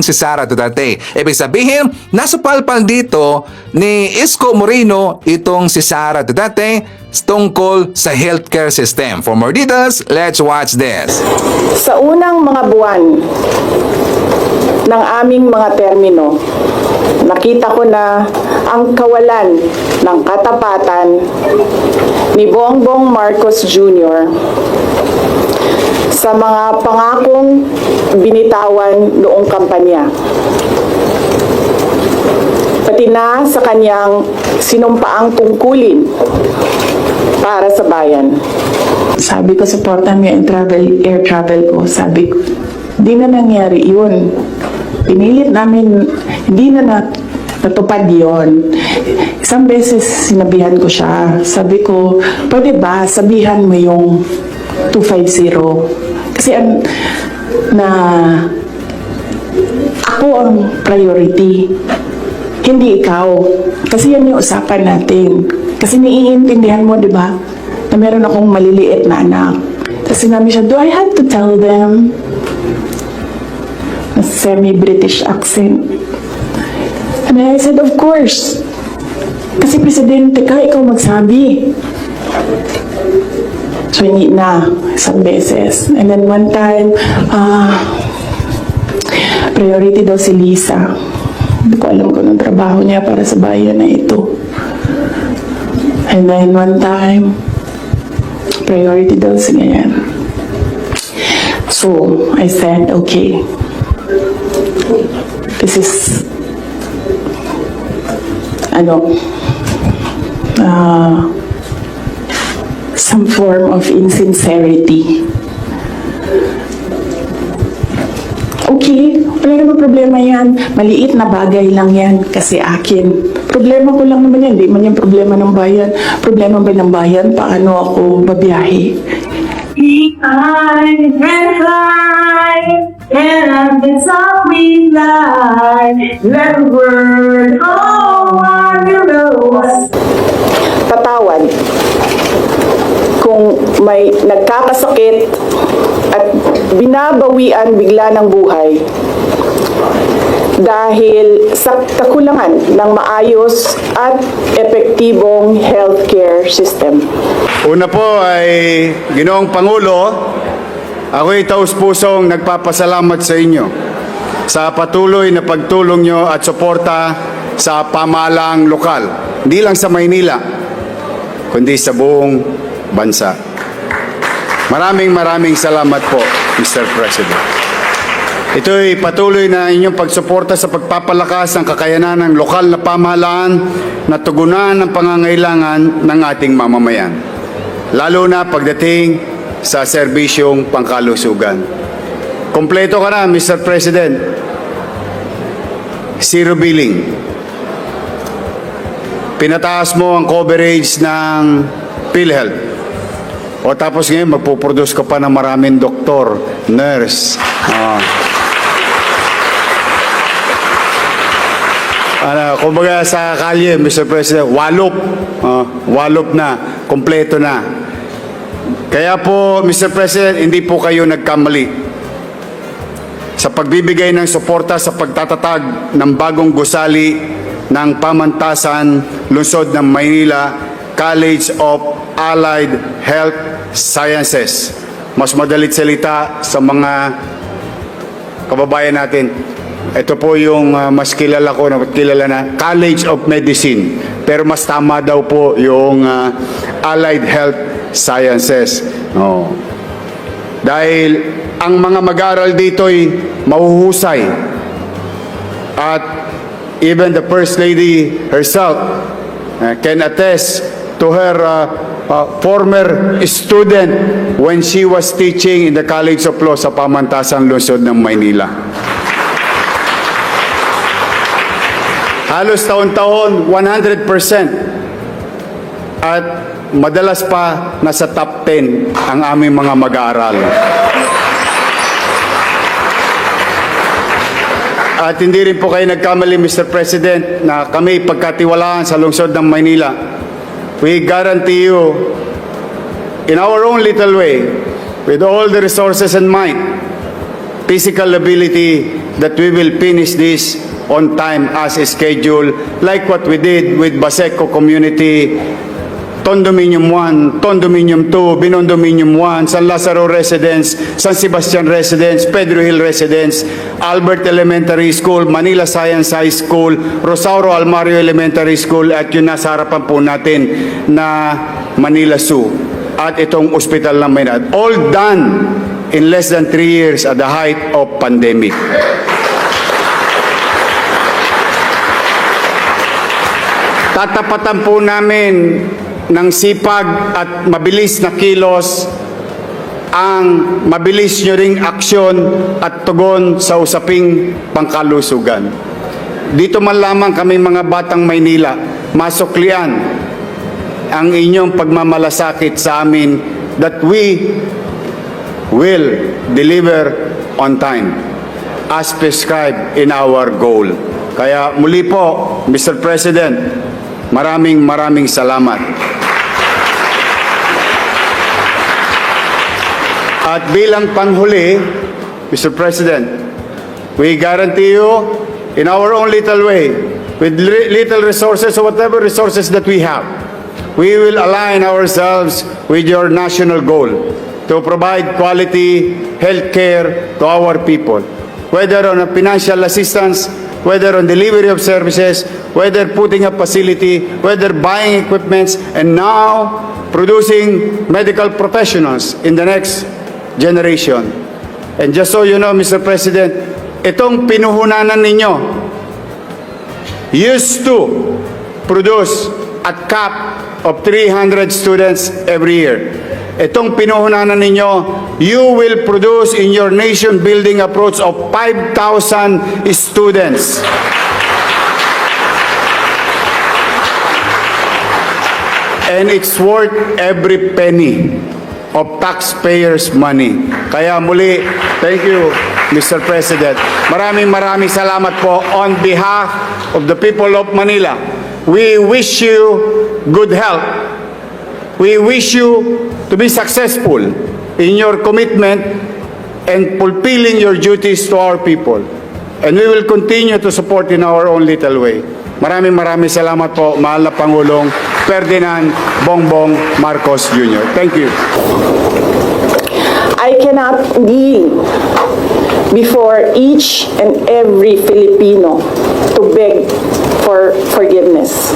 si Sara Duterte. Ibig sabihin, nasa palpal dito ni Isko Moreno itong si Sara Duterte tungkol sa healthcare system. For more details, let's watch this. Sa unang mga buwan ng aming mga termino, nakita ko na ang kawalan ng katapatan ni Bongbong Marcos Jr. sa mga pangakong binitawan noong kampanya. Pati na sa kanyang sinumpaang tungkulin para sa bayan. Sabi ko, supportan niya yung air travel ko. Sabi ko, di na nangyari yun. Pinilit namin, hindi na natupad yun. Isang beses sinabihan ko siya. Sabi ko, pwede ba sabihan mo yung 250? Kasi ako ang priority. Hindi ikaw. Kasi yan yung usapan natin. Kasi naiintindihan mo, di ba? Na meron akong maliliit na anak. Tapos sinabi siya, do I have to tell them? A semi-British accent. And I said, of course. Kasi presidente ka, ikaw magsabi. So, hindi na isang beses. And then one time, priority daw si Lisa. Hindi ko alam kung anong trabaho niya para sa bayan na ito. And then one time, priority daw si ganyan. So, I said, okay. This is, some form of insincerity. Okay, wala naman problema yan. Maliit na bagay lang yan kasi akin. Problema ko lang naman yan. Hindi man yung problema ng bayan. Problema ba ng bayan? Paano ako babiyahe? I can fly, and I can softly fly. Let the world know what you know. Patawad kung may nagkakasakit at binabawian bigla ng buhay dahil sa kakulangan ng maayos at epektibong healthcare system. Una po ay Ginoong Pangulo, ako'y taus-pusong nagpapasalamat sa inyo sa patuloy na pagtulong nyo at suporta sa pamahalaang lokal. Hindi lang sa Maynila, kundi sa buong bansa. Maraming salamat po, Mr. President. Ito'y patuloy na inyong pagsuporta sa pagpapalakas ng kakayanan ng lokal na pamahalaan na tugunan ang pangangailangan ng ating mamamayan, lalo na pagdating sa serbisyong pangkalusugan. Kompleto ka na, Mr. President. Zero billing. Pinataas mo ang coverage ng PhilHealth. O tapos ngayon, magpuproduce ka pa ng maraming doktor, nurse. Kumbaga sa kalye, Mr. President, walop na, kompleto na. Kaya po, Mr. President, hindi po kayo nagkamali sa pagbibigay ng suporta sa pagtatatag ng bagong gusali ng pamantasan lungsod ng Maynila College of Allied Health Sciences. Mas madalit salita sa mga kababayan natin. Ito po yung mas kilala ko, kilala na College of Medicine. Pero mas tama daw po yung Allied Health Sciences. Dahil ang mga mag-aaral dito ay mahuhusay. At even the First Lady herself can attest to her former student when she was teaching in the College of Law sa pamantasan lungsod ng Maynila. Halos taon-taon, 100%. At madalas pa nasa top 10 ang aming mga mag-aaral. At hindi rin po kayo nagkamali, Mr. President, na kami pagkatiwalaan sa lungsod ng Maynila. We guarantee you, in our own little way, with all the resources and might, physical ability, that we will finish this on time as scheduled, like what we did with Baseco Community, Condominium 1, Condominium 2, Binondominium 1, San Lazaro Residence, San Sebastian Residence, Pedro Hill Residence, Albert Elementary School, Manila Science High School, Rosauro Almario Elementary School, at yun nasa harapan po natin na Manila Zoo. At itong ospital na Maynard. All done in less than 3 years at the height of pandemic. Tatapatan po namin ng sipag at mabilis na kilos ang mabilis nyo ring aksyon at tugon sa usaping pangkalusugan. Dito man lamang kami mga batang Maynila, masuklian ang inyong pagmamalasakit sa amin that we will deliver on time as prescribed in our goal. Kaya muli po, Mr. President, maraming salamat. At bilang panghuli, Mr. President, we guarantee you in our own little way, with little resources or whatever resources that we have, we will align ourselves with your national goal to provide quality health care to our people, whether on a financial assistance, whether on delivery of services, whether putting up facility, whether buying equipments, and now producing medical professionals in the next generation. And just so you know, Mr. President, itong pinuhunanan ninyo used to produce a cap of 300 students every year. Itong pinuhunanan ninyo, you will produce in your nation-building approach of 5,000 students. And it's worth every penny of taxpayers' money. Kaya muli, thank you, Mr. President. Maraming salamat po on behalf of the people of Manila. We wish you good health. We wish you to be successful in your commitment and fulfilling your duties to our people. And we will continue to support in our own little way. Maraming salamat po, mahal na Pangulong Ferdinand Bongbong Marcos Jr. Thank you. I cannot kneel before each and every Filipino to beg for forgiveness.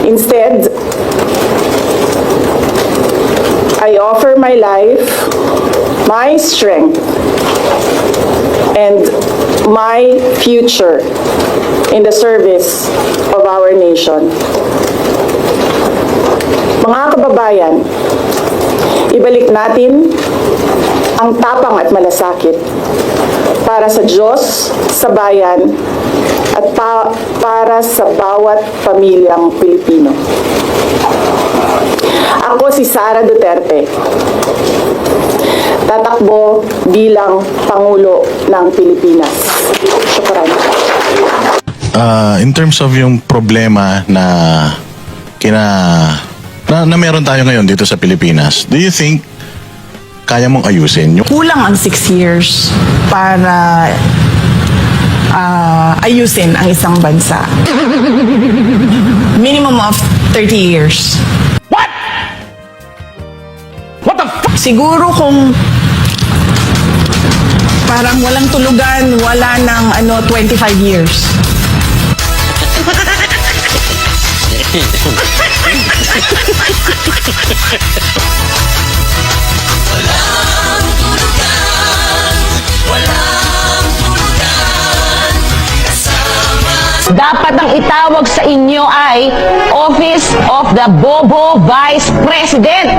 Instead, I offer my life, my strength, and my future in the service of our nation. Mga kababayan, ibalik natin ang tapang at malasakit para sa Diyos, sa bayan, at para sa bawat pamilyang Pilipino. Ako si Sara Duterte, tatakbo bilang Pangulo ng Pilipinas. Syukran. In terms of yung problema na na meron tayo ngayon dito sa Pilipinas, do you think kaya mong ayusin? Kulang ang 6 years para ayusin ang isang bansa. Minimum of 30 years. What the fuck? Siguro kung parang walang tulugan, wala ng 25 years. Dapat ang itawag sa inyo ay Office of the Bobo Vice President.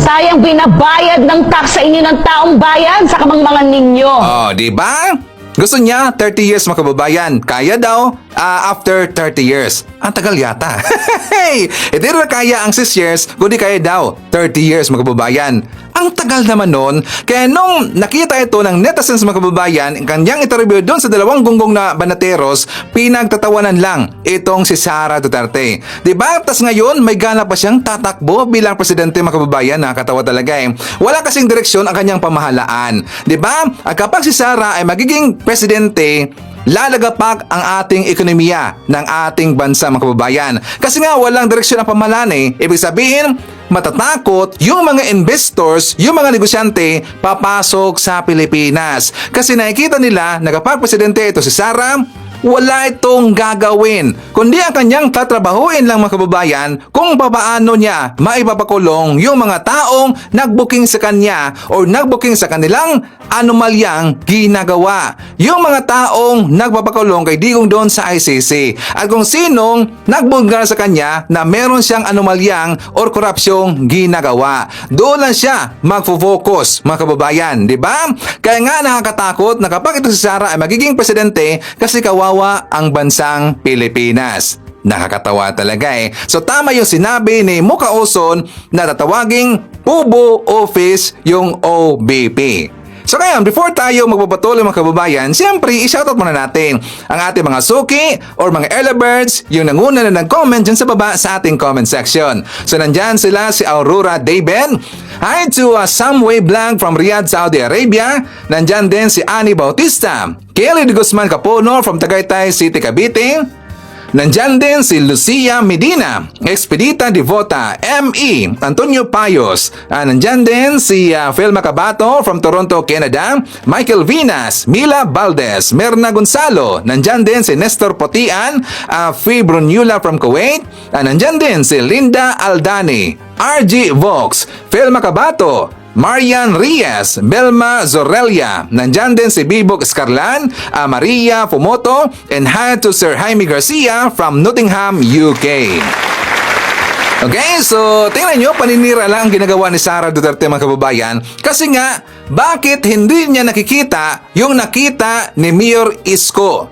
Sayang binabayad ng tax sa inyo ng taong bayan sa kamangmangan ninyo. Oh, di ba? Gusto niya 30 years makababayan. Kaya daw. after 30 years. Ang tagal yata. Hey! Hindi rin kaya ang 6 years, kundi kaya daw 30 years mga kababayan. Ang tagal naman nun. Kaya nung nakita ito ng netizens mga kababayan, kanyang interview doon sa dalawang gunggong na banateros, pinagtatawanan lang itong si Sara Duterte. Diba? Tas ngayon, may gana pa siyang tatakbo bilang presidente mga kababayan. Nakakatawa talaga eh. Wala kasing direksyon ang kanyang pamahalaan. Diba? At kapag si Sara ay magiging presidente, lalagapak ang ating ekonomiya ng ating bansa mga kababayan. Kasi nga walang direksyon ang pamahalaan eh. Ibig sabihin, matatakot yung mga investors, yung mga negosyante papasok sa Pilipinas. Kasi nakikita nila na kapag presidente ito si Sara, wala itong gagawin, kundi ang kanyang tatrabahuin lang mga kababayan kung papaano niya maipapakulong yung mga taong nagbuking sa kanya o nagbuking sa kanilang anomalyang ginagawa. Yung mga taong nagpapakulong kay Digong doon sa ICC at kung sinong nagbunggar sa kanya na meron siyang anomalyang or korupsyong ginagawa. Doon lang siya magfo-focus mga kababayan, di ba? Kaya nga nakakatakot na kapag ito si Sara ay magiging presidente kasi kawawa ang bansang Pilipinas. Nakakatawa talaga eh. So tama yung sinabi ni Muka Oson na tatawaging Pubo Office yung OBP. So ngayon, before tayo magpapatuloy mga kababayan, siyempre, i-shoutout muna natin ang ating mga suki or mga early birds, yung nanguna na nag-comment dyan sa baba sa ating comment section. So nandyan sila si Aurora Daben. Hi to Samway Blanc from Riyadh, Saudi Arabia. Nandyan din si Annie Bautista. Kelly de Guzman Capono from Tagaytay City, Cavite. Nandyan din si Lucia Medina, Expedita Devota, M.E. Antonio Payos. Nandyan din si Phil Macabato from Toronto, Canada. Michael Vinas, Mila Valdez, Merna Gonzalo. Nandyan din si Nestor Potian, Fi Brunula from Kuwait. Nandyan din si Linda Aldani, RG Vox, Phil Macabato, Marian Rias, Belma Zorelia. Nandyan din si Bibog Escarlan, Maria Fumoto, and hi to Sir Jaime Garcia from Nottingham, UK. Okay, so tingnan nyo, paninira lang ang ginagawa ni Sara Duterte mga kababayan. Kasi nga, bakit hindi niya nakikita yung nakita ni Mayor Isko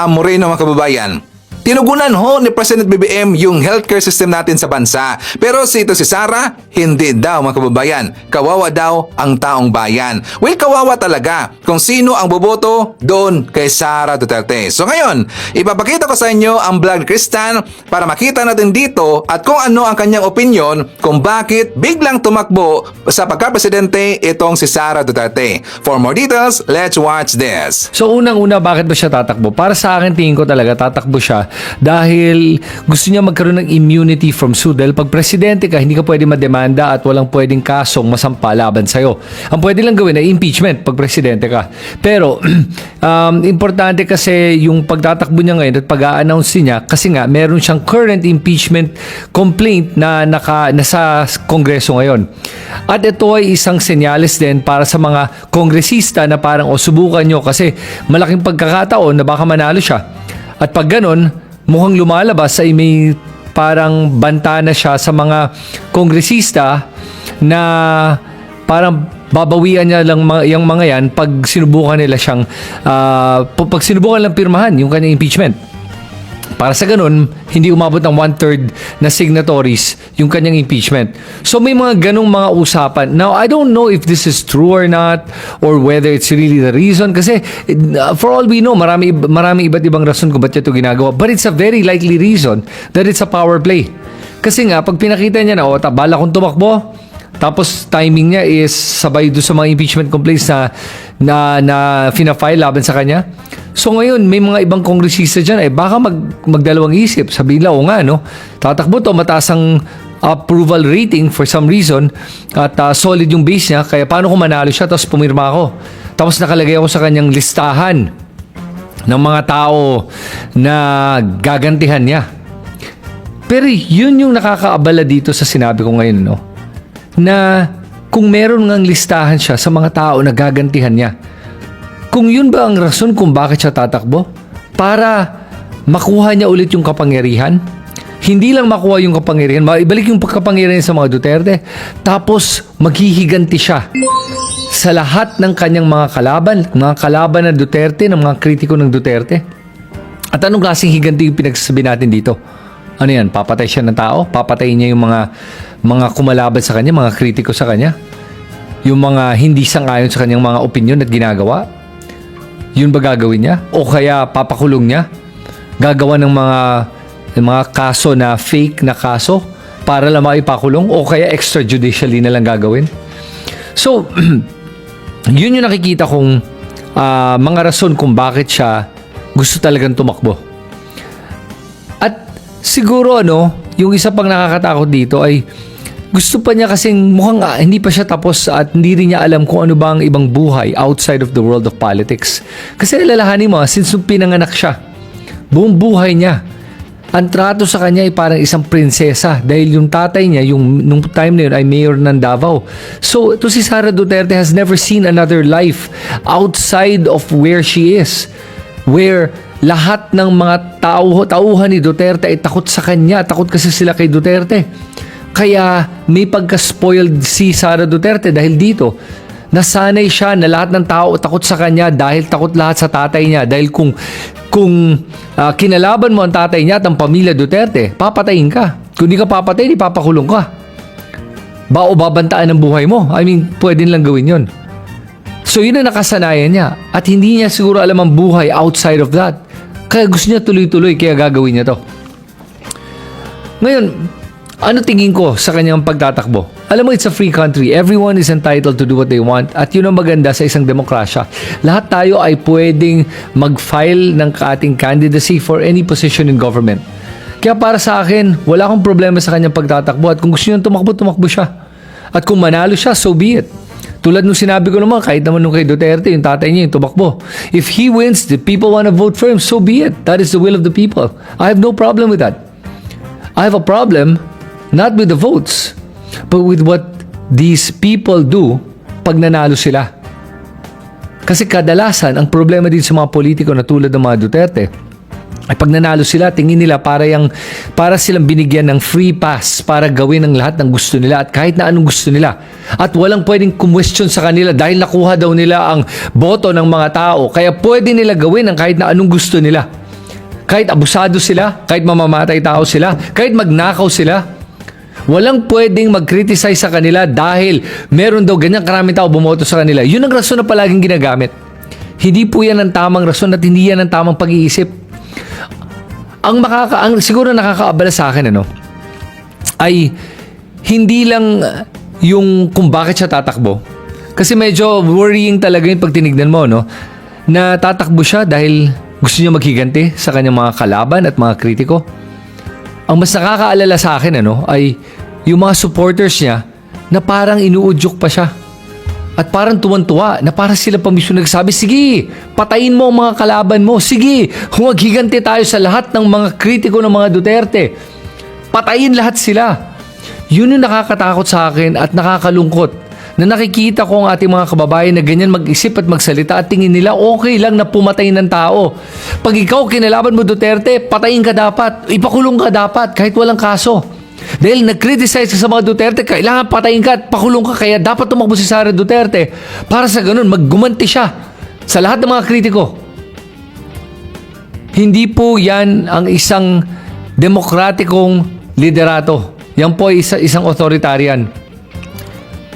Moreno mga kababayan? Tinugunan ho ni President BBM yung healthcare system natin sa bansa. Pero si Sara, hindi daw mga kababayan. Kawawa daw ang taong bayan. Well, kawawa talaga kung sino ang boboto doon kay Sara Duterte. So ngayon, ipapakita ko sa inyo ang vlog ni Kristan para makita natin dito at kung ano ang kanyang opinion kung bakit biglang tumakbo sa pagka-presidente itong si Sara Duterte. For more details, let's watch this. So unang-una, bakit ba siya tatakbo? Para sa akin, tingin ko talaga tatakbo siya dahil gusto niya magkaroon ng immunity from suit. Dahil pag presidente ka, hindi ka pwede mademanda at walang pwedeng kasong masampa laban sa'yo. Ang pwede lang gawin ay impeachment pag presidente ka. Pero importante kasi yung pagtatakbo niya ngayon at pag-a-announce niya kasi nga meron siyang current impeachment complaint na nasa Kongreso ngayon. At ito ay isang senyales din para sa mga kongresista na parang subukan nyo kasi malaking pagkakataon na baka manalo siya. At pag ganun, mukhang lumalabas ay may parang banta na siya sa mga kongresista na parang babawian niya lang yung mga yan pag sinubukan nila siyang pag sinubukan lang pirmahan yung kanyang impeachment. Para sa ganun, hindi umabot ng 1/3 na signatories yung kanyang impeachment. So may mga ganong mga usapan. Now, I don't know if this is true or not or whether it's really the reason kasi for all we know, marami iba't ibang rason kung ba't ito ginagawa. But it's a very likely reason that it's a power play. Kasi nga, pag pinakita niya na, bala kong tumakbo, tapos timing niya is sabay doon sa mga impeachment complaints na fina-file laban sa kanya. So ngayon, may mga ibang kongresista dyan, baka magdalawang isip. Sabihin lang, nga, no? Tatakbo to, mataas ang approval rating for some reason at solid yung base niya, kaya paano kung manalo siya tapos pumirma ako? Tapos nakalagay ako sa kanyang listahan ng mga tao na gagantihan niya. Pero yun yung nakakaabala dito sa sinabi ko ngayon, no? Na kung meron ngang listahan siya sa mga tao na gagantihan niya, kung yun ba ang rason kung bakit siya tatakbo? Para makuha niya ulit yung kapangyarihan? Hindi lang makuha yung kapangyarihan, ibalik yung kapangyarihan sa mga Duterte, tapos maghihiganti siya sa lahat ng kanyang mga kalaban na Duterte, ng mga kritiko ng Duterte. At anong klaseng higanti yung pinagsasabi natin dito? Ano yan? Papatay siya ng tao? Papatayin niya yung mga kumalaban sa kanya, mga kritiko sa kanya? Yung mga hindi sang-ayon sa kanyang mga opinion at ginagawa? Yun ba gagawin niya? O kaya papakulong niya? Gagawa ng mga kaso na fake na kaso para lang maipakulong? O kaya extrajudicially na lang gagawin? So, yun yung nakikita kong mga rason kung bakit siya gusto talagang tumakbo. At siguro yung isa pang nakakatakot dito ay gusto pa niya kasing mukhang hindi pa siya tapos at hindi rin niya alam kung ano ba ang ibang buhay outside of the world of politics. Kasi alalahanin mo, since nung pinanganak siya, buong buhay niya, ang trato sa kanya ay parang isang prinsesa dahil yung tatay niya, nung time na yun ay mayor ng Davao. So, ito si Sara Duterte has never seen another life outside of where she is. Where lahat ng mga tauhan ni Duterte ay takot sa kanya. Takot kasi sila kay Duterte. Kaya may pagka-spoiled si Sara Duterte dahil dito. Nasanay siya na lahat ng tao takot sa kanya dahil takot lahat sa tatay niya. Dahil kung kinalaban mo ang tatay niya at ang pamilya Duterte, papatayin ka. Kung di ka papatayin, ipapakulong ka. O babantaan ang buhay mo. I mean, pwede lang gawin yon. So yun ang nakasanayan niya. At hindi niya siguro alam ang buhay outside of that. Kaya gusto niya tuloy-tuloy, kaya gagawin niya to. Ngayon, ano tingin ko sa kanyang pagtatakbo? Alam mo, it's a free country. Everyone is entitled to do what they want. At yun ang maganda sa isang demokrasya. Lahat tayo ay pwedeng mag-file ng ating candidacy for any position in government. Kaya para sa akin, wala akong problema sa kanyang pagtatakbo. At kung gusto niya tumakbo, tumakbo siya. At kung manalo siya, so be it. Tulad nung sinabi ko naman, kahit naman nung kay Duterte, yung tatay niya yung tumakbo. If he wins, the people want to vote for him, so be it. That is the will of the people. I have no problem with that. I have a problem, not with the votes, but with what these people do pag nanalo sila. Kasi kadalasan, ang problema din sa mga politiko na tulad ng mga Duterte, ay pag nanalo sila, tingin nila para silang binigyan ng free pass para gawin ang lahat ng gusto nila at kahit na anong gusto nila. At walang pwedeng kumwestiyon sa kanila dahil nakuha daw nila ang boto ng mga tao. Kaya pwede nila gawin ang kahit na anong gusto nila. Kahit abusado sila, kahit mamamatay tao sila, kahit magnakaw sila. Walang pwedeng mag-criticize sa kanila dahil meron daw ganyan karaming tao bumoto sa kanila. Yun ang rason na palaging ginagamit. Hindi po yan ang tamang rason at hindi yan ang tamang pag-iisip. Ang siguro nakakaabala sa akin ay hindi lang yung kung bakit siya tatakbo. Kasi medyo worrying talaga yung pag tinignan mo, na tatakbo siya dahil gusto niya maghiganti sa kanyang mga kalaban at mga kritiko. Ang mas nakakaalala sa akin ay yung mga supporters niya na parang inuudyok pa siya. At parang tuwan-tuwa na parang sila pa mismo nagsabi, sige, patayin mo ang mga kalaban mo. Sige, humaghiganti tayo sa lahat ng mga kritiko ng mga Duterte. Patayin lahat sila. Yun yung nakakatakot sa akin at nakakalungkot na nakikita ko ang ating mga kababayan na ganyan mag-isip at magsalita at tingin nila okay lang na pumatay ng tao. Pag ikaw kinalaban mo Duterte, patayin ka dapat, ipakulong ka dapat kahit walang kaso. Dahil nag-criticize ka sa mga Duterte, kailangan patayin ka at pakulong ka, kaya dapat tumakbo si Sara Duterte para sa ganun, maggumanti siya sa lahat ng mga kritiko. Hindi po yan ang isang demokratikong liderato. Yan po ay isang authoritarian.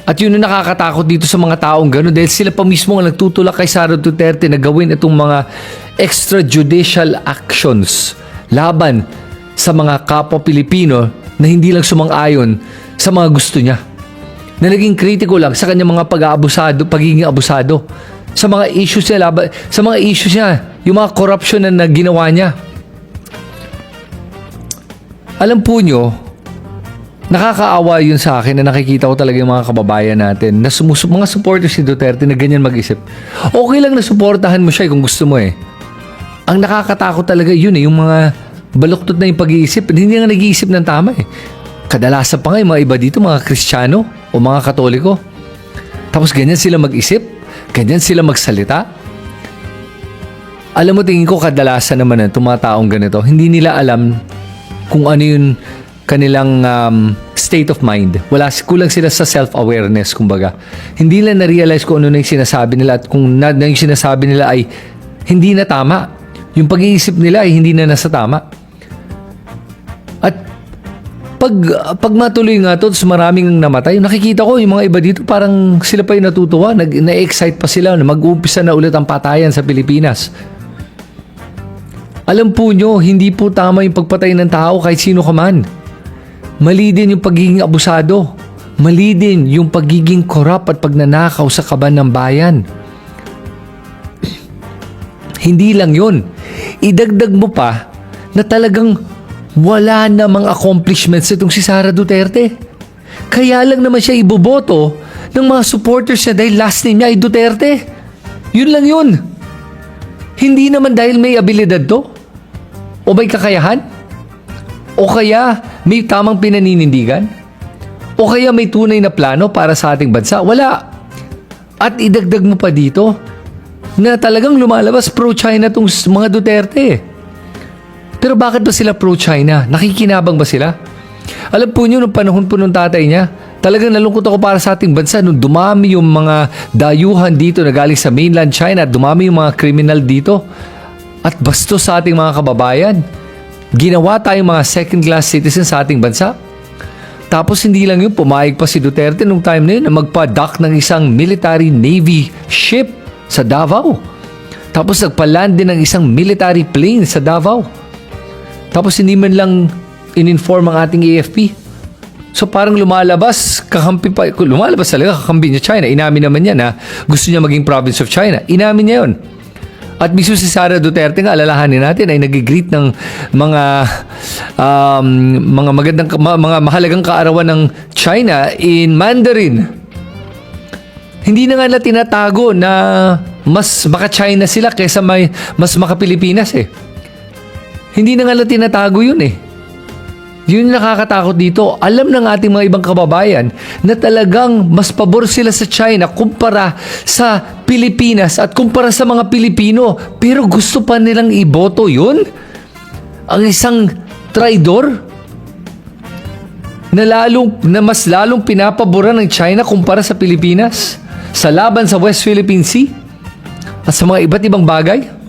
At yun yung nakakatakot dito sa mga taong gano'n dahil sila pa mismo ang nagtutulak kay Sara Duterte na gawin itong mga extrajudicial actions laban sa mga kapwa Pilipino na hindi lang sumang-ayon sa mga gusto niya. Na naging kritiko lang sa kanyang mga pagiging abusado. Sa mga issues niya, yung mga corruption na ginawa niya. Alam po nyo, nakakaawa yun sa akin na nakikita ko talaga yung mga kababayan natin na mga supporters si Duterte na ganyan mag-isip. Okay lang na suportahan mo siya kung gusto mo Ang nakakatakot talaga yun yung mga baluktot na yung pag-iisip. Hindi nga nag-iisip ng tama Kadalasan pa nga yung mga iba dito, mga Kristiyano o mga Katoliko. Tapos ganyan sila mag-isip, ganyan sila magsalita. Alam mo, tingin ko kadalasan naman itong mga taong ganito, hindi nila alam kung ano yung kanilang state of mind. Kulang sila sa self-awareness, kumbaga. Hindi nila na-realize kung ano na yung sinasabi nila at kung yung sinasabi nila ay hindi na tama. Yung pag-iisip nila ay hindi na nasa tama. At pag matuloy nga to, maraming namatay, nakikita ko yung mga iba dito, parang sila pa yung natutuwa, na-excite pa sila na mag-uumpisa na ulit ang patayan sa Pilipinas. Alam po nyo, hindi po tama yung pagpatay ng tao kahit sino ka man. Mali din yung pagiging abusado. Mali din yung pagiging korap at pagnanakaw sa kaban ng bayan. Hindi lang yun. Idagdag mo pa na talagang wala namang accomplishments itong si Sara Duterte. Kaya lang naman siya iboboto ng mga supporters niya dahil last name niya ay Duterte. Yun lang yun. Hindi naman dahil may abilidad to. O may kakayahan. O kaya may tamang pinaninindigan. O kaya may tunay na plano para sa ating bansa. Wala. At idagdag mo pa dito na talagang lumalabas pro-China tong mga Duterte. Pero bakit ba sila pro-China? Nakikinabang ba sila? Alam po nyo, nung panahon po nung tatay niya, talagang nalungkot ako para sa ating bansa nung dumami yung mga dayuhan dito na galing sa mainland China at dumami yung mga kriminal dito at bastos sa ating mga kababayan. Ginawa tayong mga second-class citizens sa ating bansa. Tapos hindi lang yun, pumayag pa si Duterte nung time na yun na magpa-dock ng isang military navy ship sa Davao. Tapos nagpa-land din ng isang military plane sa Davao. Tapos hindi man lang in-inform ang ating AFP. So parang lumalabas talaga kakampi niya China. Inamin naman niya na gusto niya maging province of China. Inamin niya yun. At mismo si Sara Duterte nga, alalahanin natin, ay nag-greet ng mga mga mahalagang kaarawan ng China in Mandarin. Hindi na nga nila tinatago na mas maka-China sila kaysa mas maka-Pilipinas eh. Hindi na nga nila tinatago yun eh. Yun yung nakakatakot dito. Alam ng ating mga ibang kababayan na talagang mas pabor sila sa China kumpara sa Pilipinas at kumpara sa mga Pilipino. Pero gusto pa nilang iboto yun? Ang isang traidor na mas lalong pinapaboran ng China kumpara sa Pilipinas sa laban sa West Philippine Sea at sa mga iba't ibang bagay.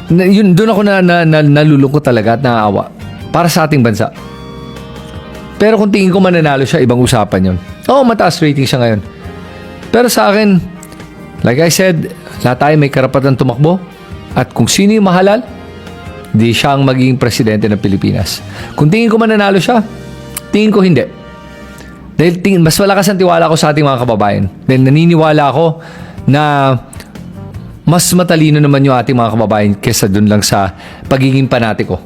Yun, doon ako nalulungkot talaga at naaawa para sa ating bansa. Pero kung tingin ko mananalo siya, ibang usapan yun. Oo, mataas rating siya ngayon. Pero sa akin, like I said, lahat tayo may karapatan tumakbo at kung sino yung mahalal, di siya ang magiging presidente ng Pilipinas. Kung tingin ko mananalo siya, tingin ko hindi. Dahil mas malakas ang tiwala ko sa ating mga kababayan. Dahil naniniwala ako na mas matalino naman yung ating mga kababayan kesa dun lang sa pagiging panatiko.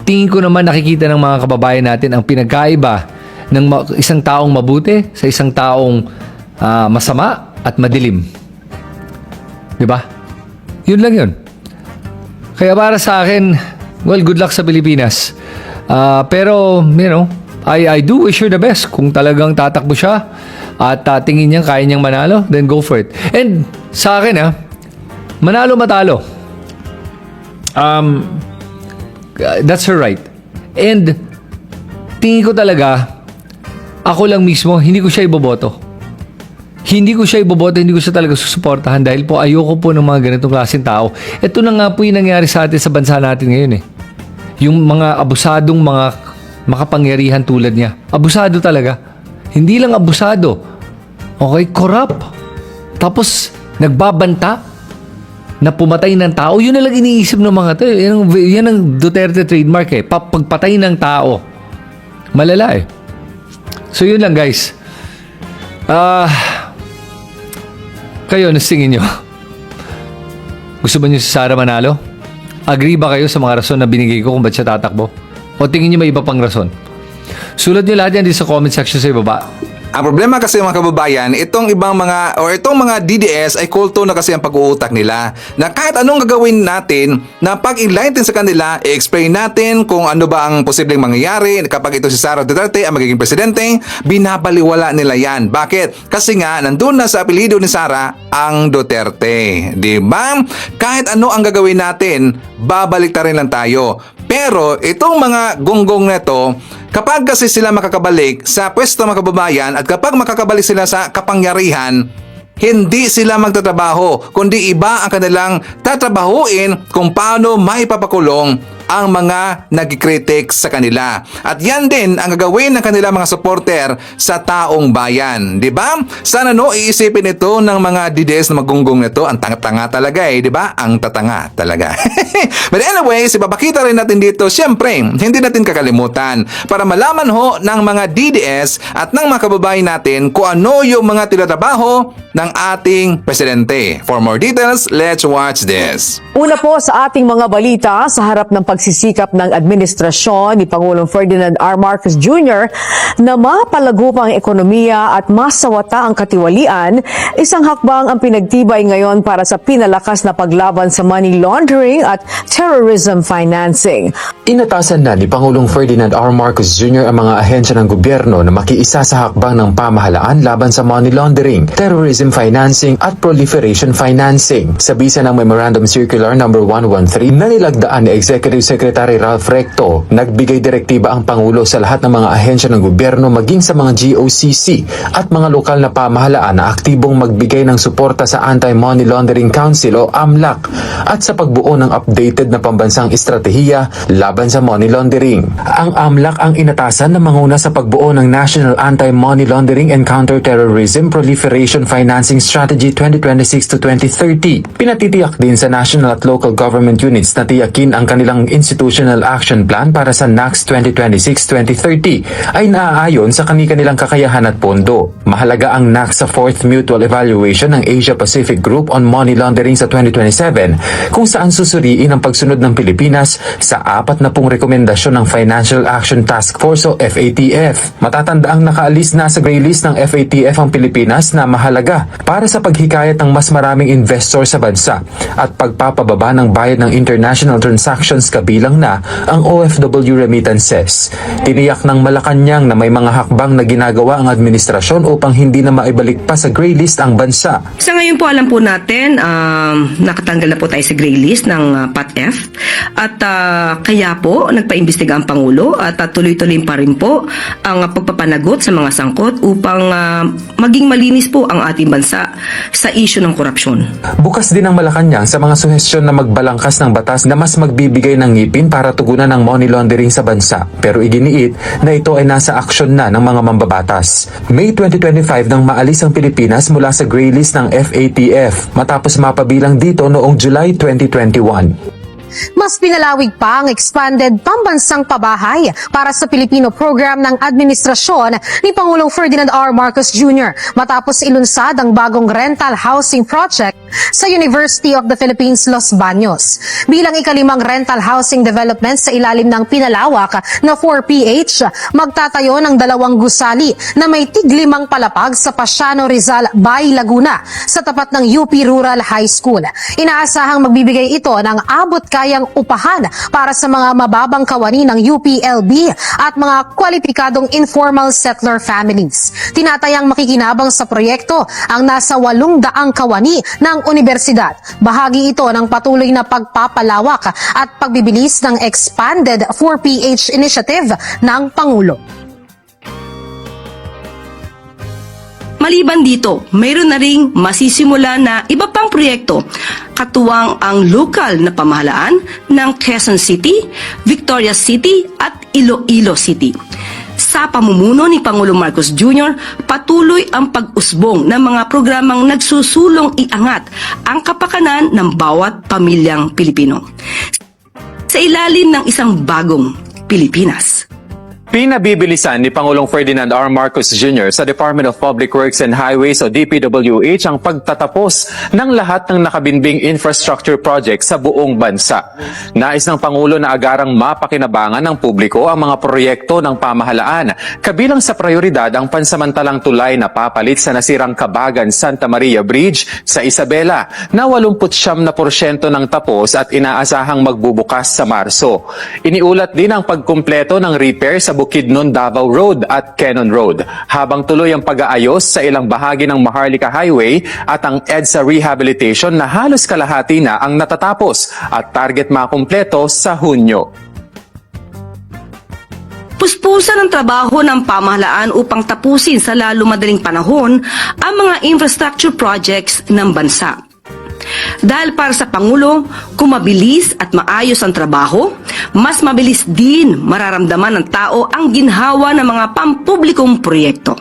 Tingin ko naman nakikita ng mga kababayan natin ang pinagkaiba ng isang taong mabuti sa isang taong masama at madilim. Diba? Yun lang yun. Kaya para sa akin, well, good luck sa Pilipinas. Pero, you know, I do wish her the best. Kung talagang tatakbo siya at tingin niya kaya niyang manalo, then go for it. And sa akin, manalo matalo. That's her right. And tingin ko talaga, ako lang mismo, hindi ko siya iboboto. Hindi ko siya talaga susuportahan dahil po ayoko po ng mga ganitong klaseng tao. Ito na nga po yung nangyari sa atin sa bansa natin ngayon eh. Yung mga abusadong mga makapangyarihan tulad niya. Abusado talaga. Hindi lang abusado. Okay, corrupt. Tapos, nagbabanta na pumatay ng tao. Yun na lang iniisip ng mga to. Yan ang Duterte trademark eh. Pagpatay ng tao. Malala eh. So yun lang guys. Kayo, nasingin nyo. Gusto ba nyo si Sara manalo? Agree ba kayo sa mga rason na binigay ko kung ba't siya tatakbo? O tingin nyo may iba pang rason? Sulat nyo lahat yan dito sa comment section sa ibaba. Ang problema kasi mga kababayan, itong mga DDS ay kulto na kasi ang pag-uutak nila. Na kahit anong gagawin natin, na pag-enlighten sa kanila, i-explain natin kung ano ba ang posibleng mangyayari kapag ito si Sara Duterte ang magiging presidente, binabaliwala nila yan. Bakit? Kasi nga, nandun na sa apelido ni Sara ang Duterte. Diba? Kahit ano ang gagawin natin, babalik ta rin lang tayo. Pero itong mga gonggong na ito, kapag kasi sila makakabalik sa pwesto mga kababayan at kapag makakabalik sila sa kapangyarihan, hindi sila magtatrabaho, kundi iba ang kanilang tatrabahuin kung paano maipapakulong ang mga nagkritik sa kanila. At yan din ang gagawin ng kanilang mga supporter sa taong bayan. Di ba? Sana iisipin ito ng mga DDS na magunggong nito. Ang tanga-tanga talaga di ba? Ang tatanga talaga. But anyways, ipapakita rin natin dito, syempre, hindi natin kakalimutan para malaman ng mga DDS at ng mga kababayan natin kung ano yung mga tinatrabaho ng ating presidente. For more details, let's watch this. Una po sa ating mga balita, sa harap ng pagsisikap ng administrasyon ni Pangulong Ferdinand R. Marcos Jr. na mapalago pa ang ekonomiya at masawata ang katiwalian, isang hakbang ang pinagtibay ngayon para sa pinalakas na paglaban sa money laundering at terrorism financing. Inatasan na ni Pangulong Ferdinand R. Marcos Jr. ang mga ahensya ng gobyerno na makiisa sa hakbang ng pamahalaan laban sa money laundering, terrorism financing at proliferation financing. Sa bisa ng Memorandum Circular No. 113 na nilagdaan ni Executive Secretary Ralph Recto, nagbigay direktiba ang Pangulo sa lahat ng mga ahensya ng gobyerno maging sa mga GOCC at mga lokal na pamahalaan na aktibong magbigay ng suporta sa Anti-Money Laundering Council o AMLAC at sa pagbuo ng updated na pambansang estratehiya laban sa money laundering. Ang AMLAC ang inatasan na manguna sa pagbuo ng National Anti-Money Laundering and Counter-Terrorism Proliferation Financing Strategy 2026 to 2030. Pinatitiyak din sa national at local government units na tiyakin ang kanilang Institutional Action Plan para sa NACS 2026-2030 ay naaayon sa kanilang kakayahan at pondo. Mahalaga ang NACS sa 4th Mutual Evaluation ng Asia-Pacific Group on Money Laundering sa 2027 kung saan susuriin ang pagsunod ng Pilipinas sa 40 rekomendasyon ng Financial Action Task Force o FATF. Matatandaang nakaalis na sa gray list ng FATF ang Pilipinas na mahalaga para sa paghikayat ng mas maraming investor sa bansa at pagpapababa ng bayad ng international transactions kabilang na ang OFW remittances. Tiniyak ng Malacanang na may mga hakbang na ginagawa ang administrasyon upang hindi na maibalik pa sa gray list ang bansa. Sa ngayon po alam po natin, nakatanggal na po tayo sa gray list ng PATF at kaya po nagpaimbestiga ang Pangulo at tuloy-tuloy pa rin po ang pagpapanagot sa mga sangkot upang maging malinis po ang ating bansa sa issue ng korupsyon. Bukas din ang Malacanang sa mga suhestyon na magbalangkas ng batas na mas magbibigay ng ngipin para tugunan ang money laundering sa bansa. Pero iginiit na ito ay nasa aksyon na ng mga mambabatas. May 2025 nang maalis ang Pilipinas mula sa gray list ng FATF matapos mapabilang dito noong July 2021. Mas pinalawig pa ang expanded pambansang pabahay para sa Pilipino program ng administrasyon ni Pangulong Ferdinand R. Marcos Jr. matapos ilunsad ang bagong rental housing project sa University of the Philippines, Los Baños. Bilang ikalimang rental housing development sa ilalim ng pinalawak na 4PH, magtatayo ng 2 gusali na may tig-5 palapag sa Pasiano Rizal, Bay, Laguna sa tapat ng UP Rural High School. Inaasahang magbibigay ito ng abot kayang upahan para sa mga mababang kawani ng UPLB at mga kwalipikadong informal settler families. Tinatayang makikinabang sa proyekto ang nasa 800 kawani ng universidad. Bahagi ito ng patuloy na pagpapalawak at pagbibilis ng expanded 4PH initiative ng Pangulo. Maliban dito, mayroon na ring masisimula na iba pang proyekto, katuwang ang lokal na pamahalaan ng Quezon City, Victoria City at Iloilo City. Sa pamumuno ni Pangulong Marcos Jr., patuloy ang pag-usbong ng mga programang nagsusulong iangat ang kapakanan ng bawat pamilyang Pilipino. Sa ilalim ng isang bagong Pilipinas. Pinabibilisan ni Pangulong Ferdinand R. Marcos Jr. sa Department of Public Works and Highways o DPWH ang pagtatapos ng lahat ng nakabinbing infrastructure projects sa buong bansa. Nais ng Pangulo na agarang mapakinabangan ng publiko ang mga proyekto ng pamahalaan. Kabilang sa prioridad ang pansamantalang tulay na papalit sa nasirang Kabagan Santa Maria Bridge sa Isabela na 89% ng tapos at inaasahang magbubukas sa Marso. Iniulat din ang pagkumpleto ng repair sa Bukidnon Davao Road at Quezon Road, habang tuloy ang pag-aayos sa ilang bahagi ng Maharlika Highway at ang EDSA rehabilitation na halos kalahati na ang natatapos at target makumpleto sa Hunyo. puspusan ang trabaho ng pamahalaan upang tapusin sa lalo madaling panahon ang mga infrastructure projects ng bansa. Dahil para sa Pangulo, kung mabilis at maayos ang trabaho, mas mabilis din mararamdaman ng tao ang ginhawa ng mga pampublikong proyekto.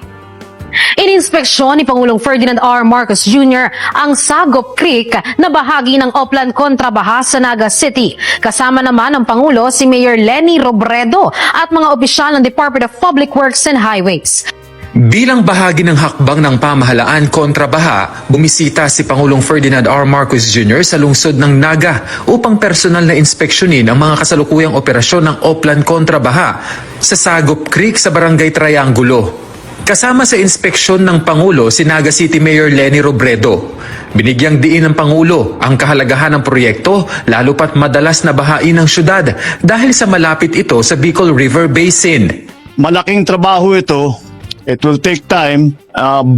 Ininspeksyon ni Pangulong Ferdinand R. Marcos Jr. ang Sagop Creek na bahagi ng Oplan Contrabaha sa Naga City. Kasama naman ng Pangulo si Mayor Leni Robredo at mga opisyal ng Department of Public Works and Highways. Bilang bahagi ng hakbang ng pamahalaan kontra baha, bumisita si Pangulong Ferdinand R. Marcos Jr. sa lungsod ng Naga upang personal na inspeksyonin ang mga kasalukuyang operasyon ng Oplan kontra baha sa Sagop Creek sa Barangay Triangulo. Kasama sa inspeksyon ng Pangulo si Naga City Mayor Leni Robredo. Binigyang diin ng Pangulo ang kahalagahan ng proyekto lalo pat madalas na bahain ng syudad dahil sa malapit ito sa Bicol River Basin. Malaking trabaho ito. It will take time,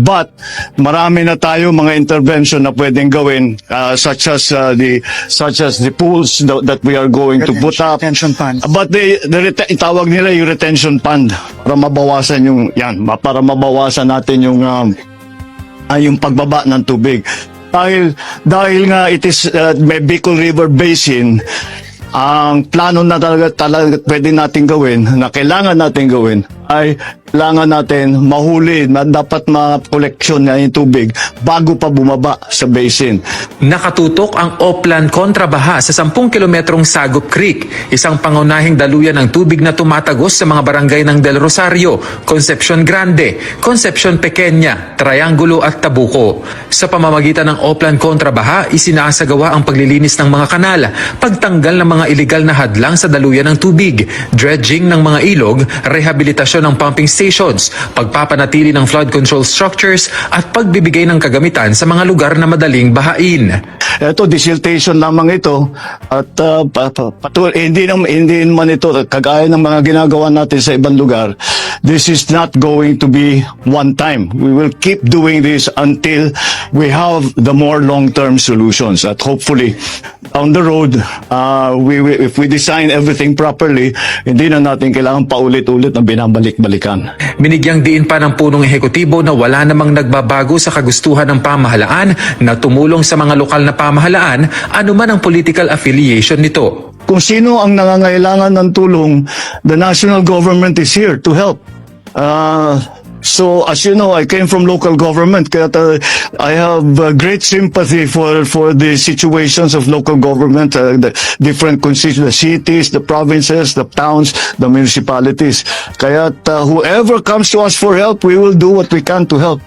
but marami na tayo mga intervention na pwedeng gawin, such as the pools that we are going to put up. Retention fund. But tawag nila yung retention fund para mabawasan para mabawasan natin yung pagbaba ng tubig. Dahil nga it is Bicol River Basin, ang plano na talaga pwede natin gawin, na kailangan natin gawin, ay kailangan natin mahuli na dapat ma-koleksyon na yung tubig bago pa bumaba sa basin. Nakatutok ang Oplan Contrabaha sa 10 kilometrong Sagop Creek, isang pangunahing daluyan ng tubig na tumatagos sa mga barangay ng Del Rosario, Concepcion Grande, Concepcion Pequeña, Triangulo at Tabuco. Sa pamamagitan ng Oplan Contrabaha, isinasagawa ang paglilinis ng mga kanal, pagtanggal ng mga iligal na hadlang sa daluyan ng tubig, dredging ng mga ilog, rehabilitasyon ng pumping stations, pagpapanatili ng flood control structures at pagbibigay ng kagamitan sa mga lugar na madaling bahain. Ito, desiltation lamang ito at hindi naman ito kagaya ng mga ginagawa natin sa ibang lugar. This is not going to be one time. We will keep doing this until we have the more long-term solutions. At hopefully, down the road, if we design everything properly, hindi na natin kailangan paulit-ulit na binabalik-balikan. Binigyang diin pa ng punong ehekutibo na wala namang nagbabago sa kagustuhan ng pamahalaan na tumulong sa mga lokal na pamahalaan anuman ang political affiliation nito. Kung sino ang nangangailangan ng tulong, the national government is here to help. So as you know, I came from local government, kaya I have great sympathy for the situations of local government, the different constituencies, the cities, the provinces, the towns, the municipalities. Kaya whoever comes to us for help, we will do what we can to help.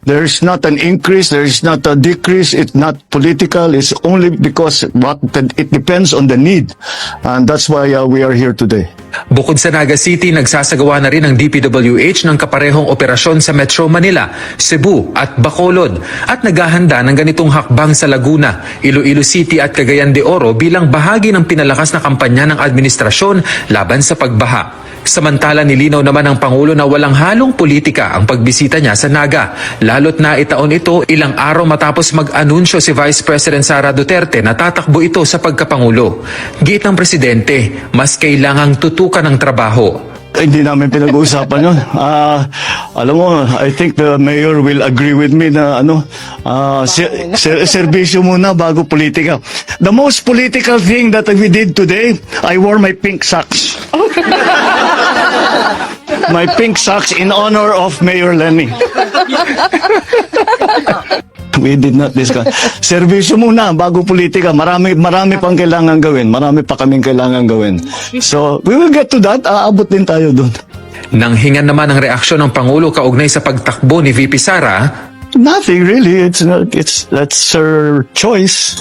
There is not an increase, there is not a decrease, it's not political, it's only because it depends on the need. And that's why we are here today. Bukod sa Naga City, nagsasagawa na rin ang DPWH ng kaparehong operasyon sa Metro Manila, Cebu at Bacolod at naghahanda ng ganitong hakbang sa Laguna, Iloilo City at Cagayan de Oro bilang bahagi ng pinalakas na kampanya ng administrasyon laban sa pagbaha. Samantala nilinaw naman ng Pangulo na walang halong politika ang pagbisita niya sa Naga, lalo't na itaon ito ilang araw matapos mag-anunsyo si Vice President Sara Duterte na tatakbo ito sa pagkapangulo. Giit ng Presidente, mas kailangang tutukan ng trabaho. Hindi namin pinag-uusapan yun. Alam mo, I think the mayor will agree with me na serbisyo muna bago politika. The most political thing that we did today, I wore my pink socks. My pink socks in honor of Mayor Leni. We did not discuss. Serbisyo muna bago politika. Marami pang kailangan gawin. Marami pa kaming kailangan gawin. So, we will get to that. Aabot din tayo dun. Nang hingan naman ang reaksyon ng Pangulo kaugnay sa pagtakbo ni VP Sara, Nothing really. That's her choice.